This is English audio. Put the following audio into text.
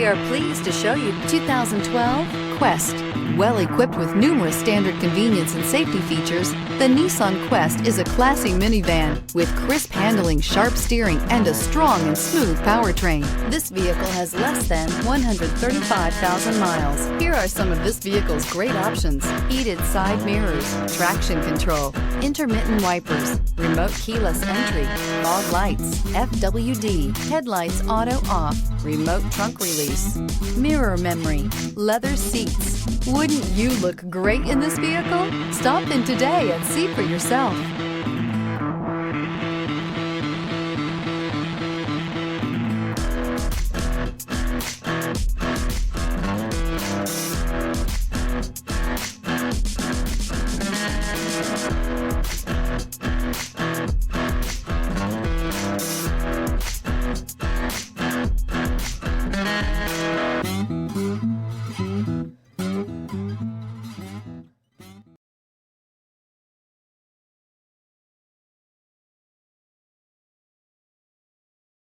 are pleased to show you 2012 Quest. Well equipped with numerous standard convenience and safety features, the Nissan Quest is a classy minivan with crisp handling, sharp steering, and a strong and smooth powertrain. This vehicle has less than 135,000 miles. Here are some of this vehicle's great options: heated side mirrors, traction control, intermittent wipers, remote keyless entry, fog lights, FWD, headlights auto off, remote trunk release, mirror memory, leather seats. Wouldn't you look great in this vehicle? Stop in today and see for yourself.